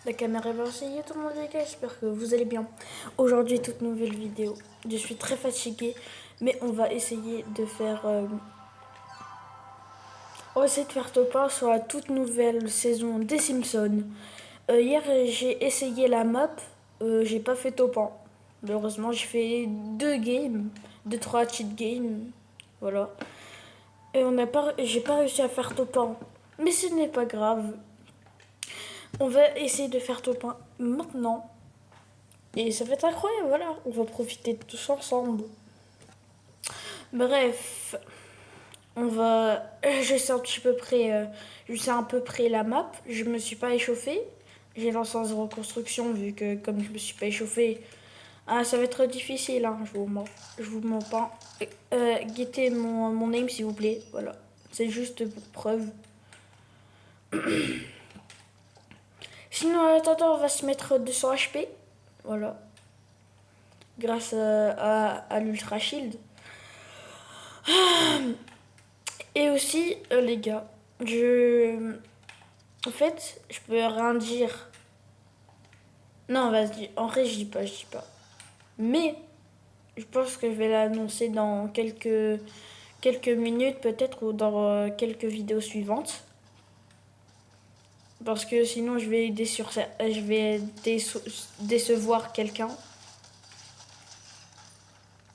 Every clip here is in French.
La caméra va essayer, tout le monde les gars, j'espère que vous allez bien. Aujourd'hui, toute nouvelle vidéo. Je suis très fatiguée, mais on va essayer de faire... On va essayer de faire top 1 sur la toute nouvelle saison des Simpsons. Hier, j'ai essayé la map, j'ai pas fait top 1. Malheureusement, j'ai fait 2 games, 2-3 cheat games, voilà. Et j'ai pas réussi à faire top 1. Mais ce n'est pas grave. On va essayer de faire top 1 maintenant. Et ça va être incroyable, voilà. On va profiter de tous ensemble. Bref, on va... Je sais un petit peu près... je sais à peu près la map. Je me suis pas échauffée. J'ai lancé en zéro construction vu que comme je me suis pas échauffée, ça va être difficile, hein, je vous mens pas. Guettez mon name s'il vous plaît, voilà. C'est juste pour preuve. Sinon, en attendant, on va se mettre 200 HP. Voilà. Grâce à l'Ultra Shield. Et aussi, les gars, En fait, je peux rien dire. Non, vas-y, en vrai, je dis pas. Mais, je pense que je vais l'annoncer dans quelques minutes, peut-être, ou dans quelques vidéos suivantes. Parce que sinon, je vais décevoir quelqu'un.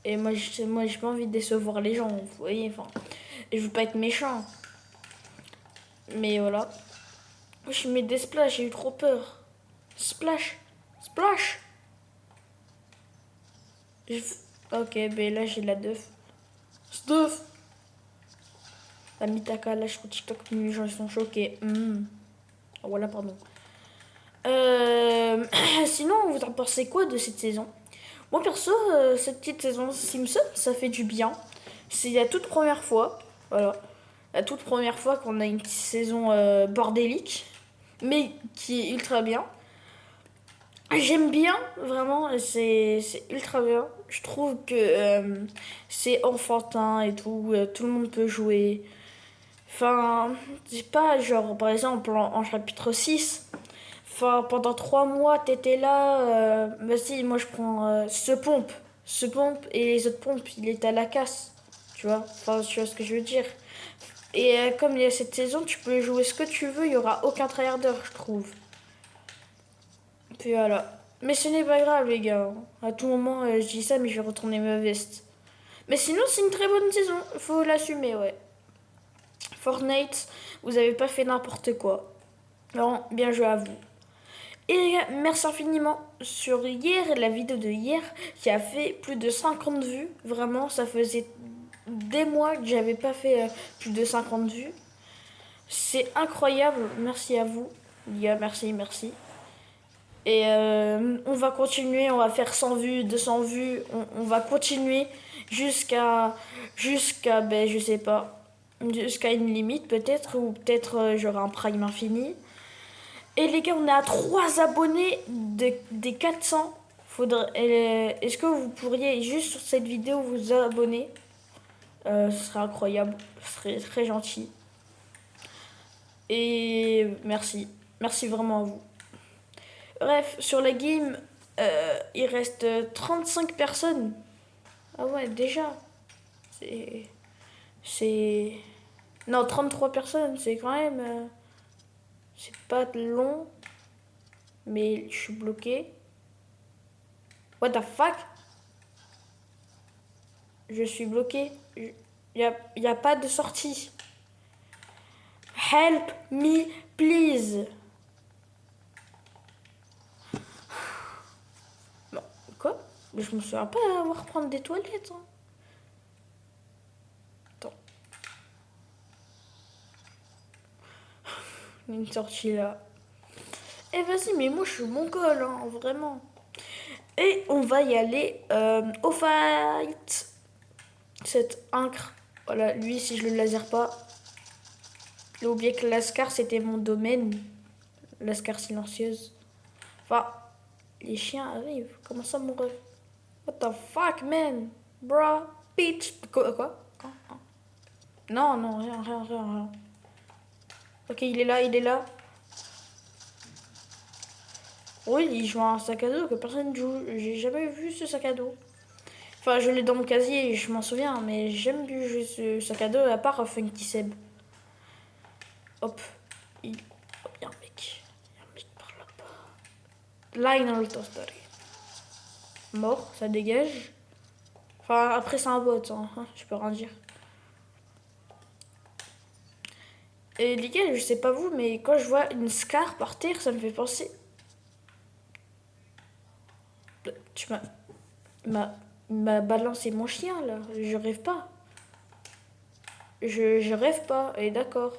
Et moi, j'ai pas envie de décevoir les gens, vous voyez, enfin... Je veux pas être méchant. Mais voilà. Je mets des splash, j'ai eu trop peur. Splash. Splash. Ok, ben là j'ai la deuf. Stuff. La Mitaka, là sur TikTok, les gens ils sont choqués. Voilà, pardon. Sinon, vous en pensez quoi de cette saison? Moi perso, cette petite saison Simpson, ça fait du bien. C'est la toute première fois. Voilà. La toute première fois qu'on a une petite saison bordélique. Mais qui est ultra bien. J'aime bien, vraiment, c'est ultra bien. Je trouve que c'est enfantin et tout, tout le monde peut jouer. Enfin, c'est pas genre, par exemple, en chapitre 6, enfin, pendant 3 mois, t'étais là, vas-y, moi je prends ce pompe, et les autres pompes, il est à la casse, tu vois, enfin, tu vois ce que je veux dire. Et comme il y a cette saison, tu peux jouer ce que tu veux, il y aura aucun tryharder, je trouve. Puis voilà. Mais ce n'est pas grave, les gars. À tout moment, je dis ça, mais je vais retourner ma veste. Mais sinon, c'est une très bonne saison. Faut l'assumer, ouais. Fortnite, vous avez pas fait n'importe quoi. Non, bien joué à vous. Et les gars, merci infiniment sur hier, la vidéo de hier, qui a fait plus de 50 vues. Vraiment, ça faisait des mois que j'avais pas fait plus de 50 vues. C'est incroyable. Merci à vous. Les gars, merci, merci. Et on va continuer, on va faire 100 vues, 200 vues, on va continuer jusqu'à ben je sais pas, jusqu'à une limite peut-être, ou peut-être j'aurai un prime infini. Et les gars, on est à 3 abonnés des 400. Est-ce que vous pourriez juste sur cette vidéo vous abonner? Ce serait incroyable, ce serait très gentil. Et merci, merci vraiment à vous. Bref, sur la game, il reste 35 personnes. Ah ouais, déjà. C'est... C'est... Non, 33 personnes, c'est quand même... c'est pas long. Mais je suis bloqué. What the fuck? Je suis bloqué. Y a pas de sortie. Help me, please. Non, quoi? Mais je me souviens pas avoir prendre des toilettes. Hein. Attends. Une sortie là. Eh vas-y, mais moi je suis mongol, hein, vraiment. Et on va y aller au fight. Cette incre. Voilà, lui, si je le laser pas. J'ai oublié que l'ascar c'était mon domaine. L'ascar silencieuse. Enfin, les chiens arrivent. Comment ça, mon ref? What the fuck, man? Bruh, bitch. Quoi? Non, non, rien. Ok, il est là. Oui, il joue à un sac à dos que personne ne joue. J'ai jamais vu ce sac à dos. Enfin, je l'ai dans mon casier, je m'en souviens, mais j'ai jamais vu jouer ce sac à dos à part Funky Seb. Hop. Il... Hop, y a un mec. Y a un mec par là-bas. Lionel Tostory. Mort, ça dégage. Enfin, après, c'est un bot, hein, je peux rien dire. Et les gars, je sais pas vous, mais quand je vois une Scar par terre, ça me fait penser. Tu m'as balancé mon chien là. Je rêve pas. Je rêve pas, et d'accord.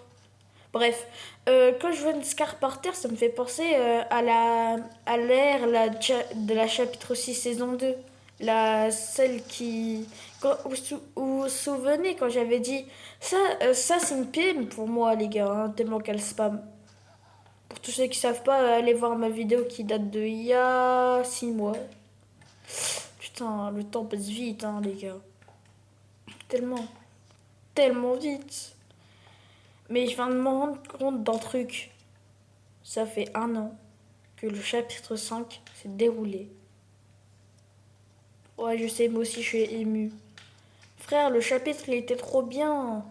Bref, quand je vois une Scar par terre, ça me fait penser à l'ère de la chapitre 6 saison 2. Celle qui... vous vous souvenez quand j'avais dit ça c'est une PM pour moi les gars, hein, tellement qu'elle spam. Pour tous ceux qui savent pas, allez voir ma vidéo qui date de il y a 6 mois. Putain, le temps passe vite, hein, les gars. Tellement, tellement vite. Mais je viens de me rendre compte d'un truc. Ça fait 1 an que le chapitre 5 s'est déroulé. Ouais, je sais, moi aussi je suis émue. Frère, le chapitre, il était trop bien.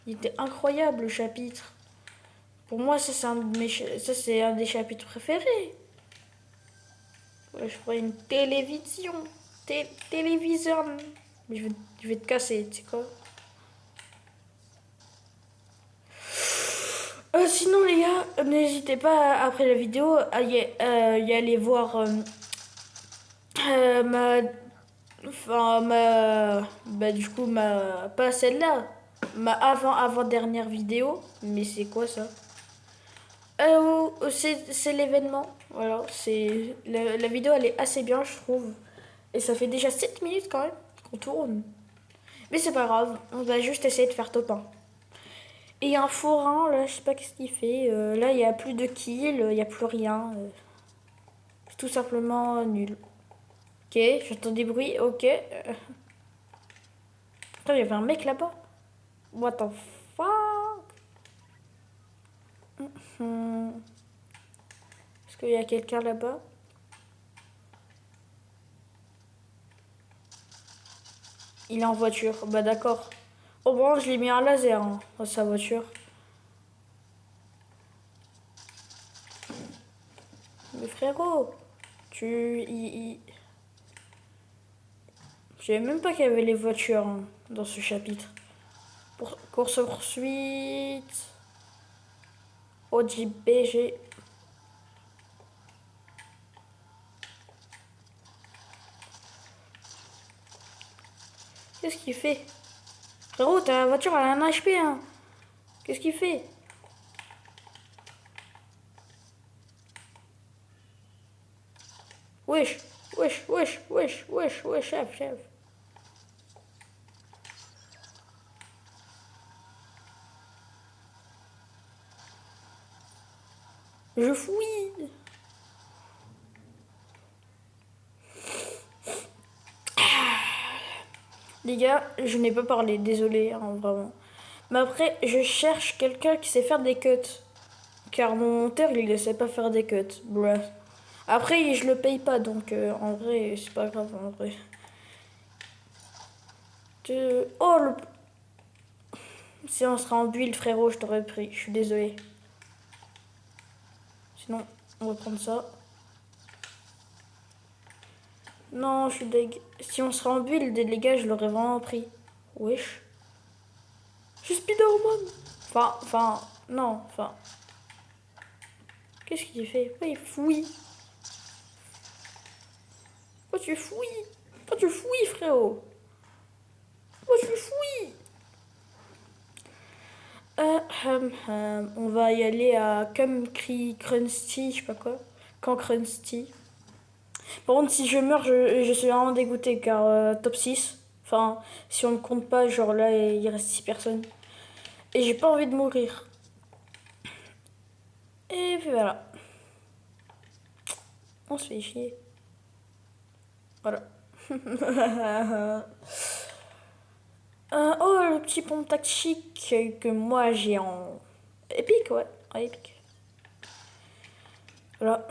Il était incroyable, le chapitre. Pour moi, ça, c'est un des chapitres préférés. Ouais, je ferais une télévision. Téléviseur. Mais je vais te casser, tu sais quoi. Sinon, les gars, n'hésitez pas, après la vidéo, à y aller voir ma... Enfin, bah, du coup, pas celle-là. Ma avant-dernière vidéo. Mais c'est quoi ça? C'est l'événement. Voilà, c'est... La vidéo, elle est assez bien, je trouve. Et ça fait déjà 7 minutes quand même qu'on tourne. Mais c'est pas grave, on va juste essayer de faire top 1. Et il y a un forain, là, je sais pas qu'est-ce qu'il fait. Là, il y a plus de kills, il y a plus rien. C'est tout simplement nul. Ok, j'entends des bruits, ok. Attends, il y avait un mec là-bas. What the fuck? Est-ce qu'il y a quelqu'un là-bas? Il est en voiture, bah d'accord. Oh bon, je l'ai mis un laser hein, dans sa voiture. Mais frérot, je savais même pas qu'il y avait les voitures hein, dans ce chapitre. Course-poursuite. OJBG. Qu'est-ce qu'il fait? Frérot, ta voiture elle a un HP hein. Qu'est-ce qu'il fait? Wesh, wesh, wesh, wesh, wesh, wesh, chef. Je fouille. Les gars, je n'ai pas parlé, désolé, hein, vraiment. Mais après, je cherche quelqu'un qui sait faire des cuts. Car mon monteur, il ne sait pas faire des cuts. Bref. Après, je le paye pas, donc en vrai, c'est pas grave, en vrai. Oh, si on sera en build, frérot, je t'aurais pris. Je suis désolé. Sinon, on va prendre ça. Non, je suis deg. Si on sera en build, les gars, je l'aurais vraiment pris. Wesh. Je suis Spider-Man. Non, Qu'est-ce qu'il fait? Pourquoi il fouille? Pourquoi tu fouilles? Pourquoi tu fouilles, frérot? Pourquoi tu fouilles? On va y aller à Crunsty, je sais pas quoi. Camp Crunsty. Par contre, si je meurs, je suis vraiment dégoûté car top 6. Enfin, si on ne compte pas, genre là, il reste 6 personnes. Et j'ai pas envie de mourir. Et puis voilà. On se fait chier. Voilà. Oh, le petit pont tactique que moi j'ai en épique, ouais. En épique. Voilà.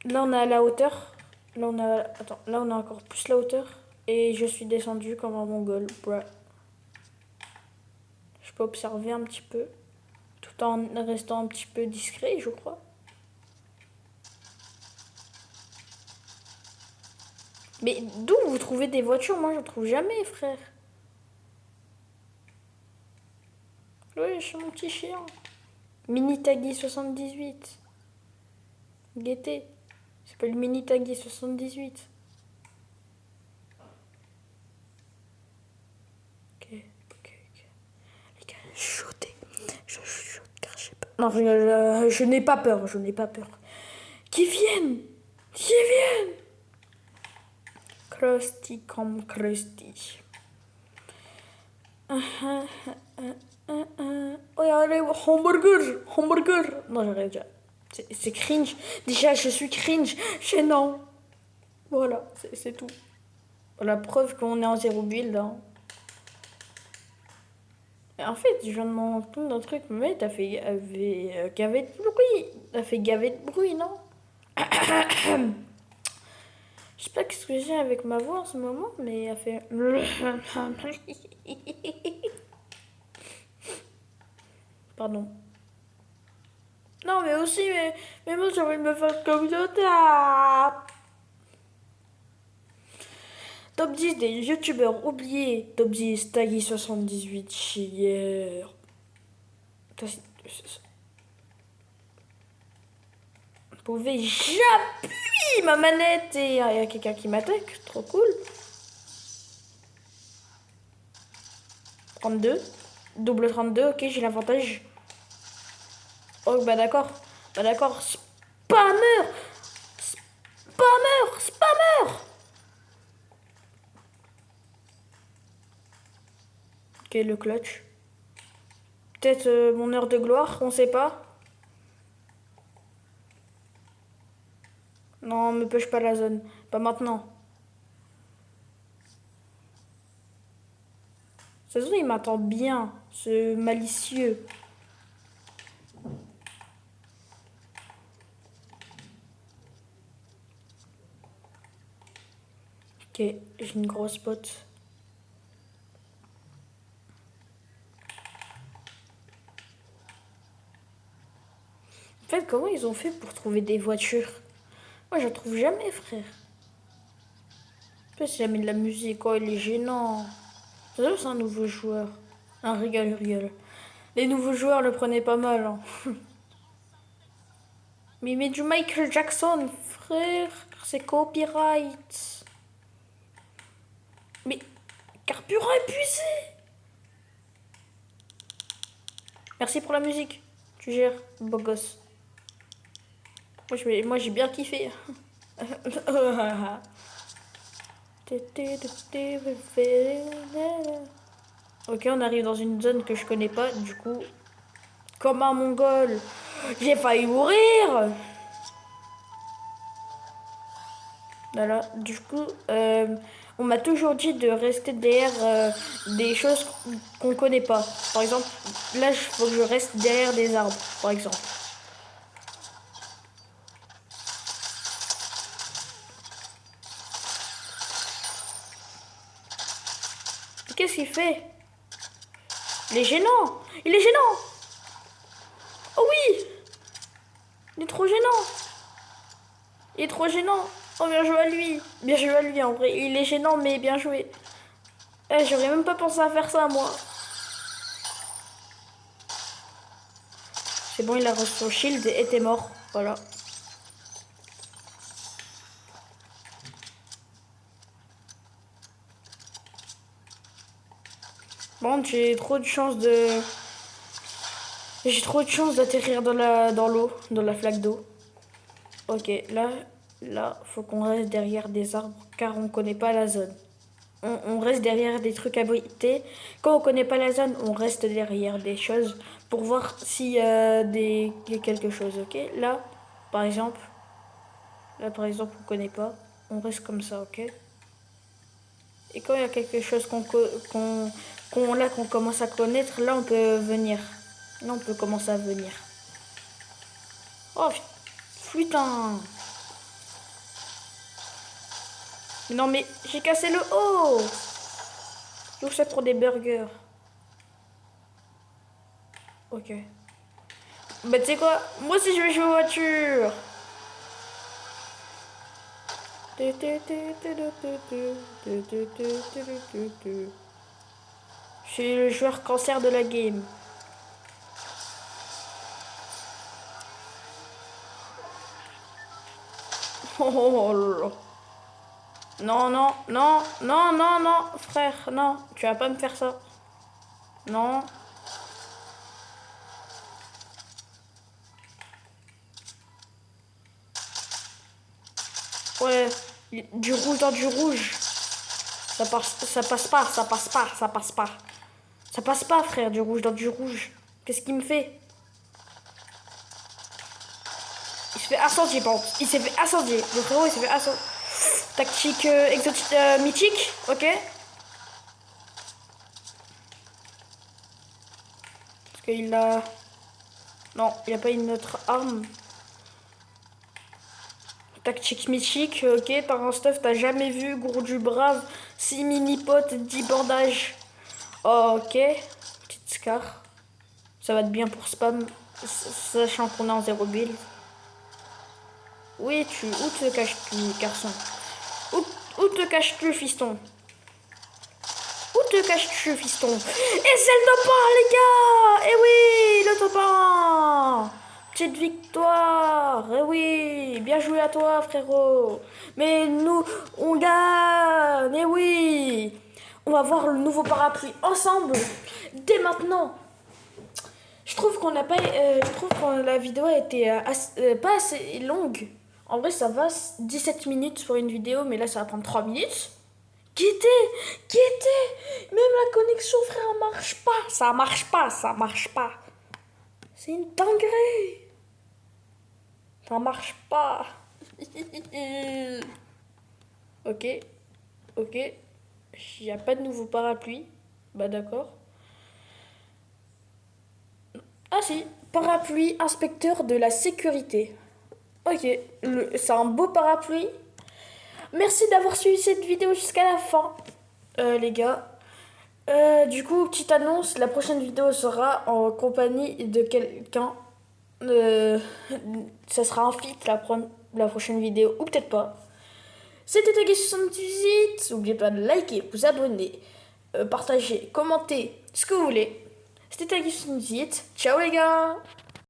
Là, on est à la hauteur. Là, on a... Attends, là, on a encore plus la hauteur. Et je suis descendu comme un mongol. Bruh. Je peux observer un petit peu. Tout en restant un petit peu discret, je crois. Mais d'où vous trouvez des voitures? Moi, je ne trouve jamais, frère. Oui, je suis mon petit chien. Mini Taggy 78. Gaieté. Il s'appelle Mini Taggy 78. Ok. Les gars, chuchotez. Je chuchote car j'ai peur. Non, je n'ai pas peur. Je n'ai pas peur. Qui viennent. Qui viennent. Krusty comme Krusty. Oh, allez, hamburger. Hamburger. Non, j'arrête déjà. C'est cringe. Déjà, je suis cringe. Gênant. Voilà, c'est tout. La preuve qu'on est en zéro build. Hein. En fait, je viens de m'entendre d'un truc, mais t'as fait gaver de bruit. T'as fait gaver de bruit, non? Je sais pas ce que j'ai avec ma voix en ce moment, mais elle fait... Pardon. Non, mais aussi, mais moi j'ai envie de me faire communauté. Top 10 des youtubeurs oubliés. Top 10, Taggy 78, Chier. Vous pouvez j'appuie ma manette et il y a quelqu'un qui m'attaque. Trop cool. 32. Double 32, ok, j'ai l'avantage. Oh, bah d'accord. Bah d'accord. Spammer. Spammer. Spammer. Ok, le clutch. Peut-être mon heure de gloire, on sait pas. Non, me push pas la zone. Pas maintenant. Cette zone, il m'attend bien. Ce malicieux. Ok, j'ai une grosse pote. En fait, comment ils ont fait pour trouver des voitures? Moi, je trouve jamais, frère. En plus, il a mis de la musique. Oh, il est gênant. C'est un nouveau joueur. Un rigole, rigole. Les nouveaux joueurs le prenaient pas mal. Hein. Mais il met du Michael Jackson, frère. C'est copyright. Mais carburant épuisé. Merci pour la musique. Tu gères, beau gosse. Moi, j'ai bien kiffé. Ok, on arrive dans une zone que je connais pas. Du coup, comme un mongol, j'ai failli mourir. Voilà, du coup, on m'a toujours dit de rester derrière des choses qu'on connaît pas. Par exemple, là, il faut que je reste derrière des arbres, par exemple. Qu'est-ce qu'il fait? Il est gênant! Il est gênant! Oh oui! Il est trop gênant! Il est trop gênant! Oh, bien joué à lui! Bien joué à lui, en vrai. Il est gênant, mais bien joué. J'aurais même pas pensé à faire ça, moi. C'est bon, il a reçu son shield et était mort. Voilà. Bon, j'ai trop de chance de... J'ai trop de chance d'atterrir dans l'eau, dans la flaque d'eau. Ok, là, faut qu'on reste derrière des arbres car on connaît pas la zone. On reste derrière des trucs abrités. Quand on connaît pas la zone, on reste derrière des choses pour voir s'il y a quelque chose, ok? Là, par exemple, on connaît pas. On reste comme ça, ok? Et quand il y a quelque chose qu'on commence à connaître, là, on peut venir. Là, on peut commencer à venir. Oh, putain! Non mais j'ai cassé le haut. Tout ça pour des burgers. Ok. Bah tu sais quoi? Moi aussi je vais jouer aux voitures. Je suis le joueur cancer de la game. Oh là là. Non, non, non, non, non, non, frère, non, tu vas pas me faire ça. Non. Ouais, du rouge dans du rouge. Ça passe pas, ça passe pas, ça passe pas. Ça passe pas, frère, du rouge dans du rouge. Qu'est-ce qu'il me fait? Il se fait incendier, par contre. Il s'est fait incendier. Le frérot, il s'est fait incendier. Tactique exotique, mythique, ok. Parce qu'il a... Non, il a pas une autre arme. Tactique mythique, ok. Par un stuff, t'as jamais vu, gros du brave. 6 mini-potes, 10 bandages. Oh, ok. Petite scar. Ça va être bien pour spam. Sachant qu'on est en 0 build. Oui, où te caches-tu, garçon? Où te caches-tu, fiston? Où te caches-tu, fiston? Et c'est le topin, les gars! Eh oui, le topin! Petite victoire! Eh oui, bien joué à toi, frérot! Mais nous, on gagne! Eh oui! On va voir le nouveau parapluie ensemble, dès maintenant! Je trouve qu'on n'a pas... je trouve que la vidéo a été pas assez longue. En vrai, ça va, 17 minutes pour une vidéo, mais là, ça va prendre 3 minutes. Qui était même la connexion, frère, marche pas. Ça marche pas, ça marche pas. C'est une dinguerie. Ça marche pas. Ok, ok. Il n'y a pas de nouveau parapluie. Bah d'accord. Ah si, parapluie inspecteur de la sécurité. Ok, c'est un beau parapluie. Merci d'avoir suivi cette vidéo jusqu'à la fin, les gars. Du coup, petite annonce, la prochaine vidéo sera en compagnie de quelqu'un. Ça sera un feat la prochaine vidéo, ou peut-être pas. C'était Taggy78. N'oubliez pas de liker, vous abonner, partager, commenter, ce que vous voulez. C'était Taggy78. Ciao les gars!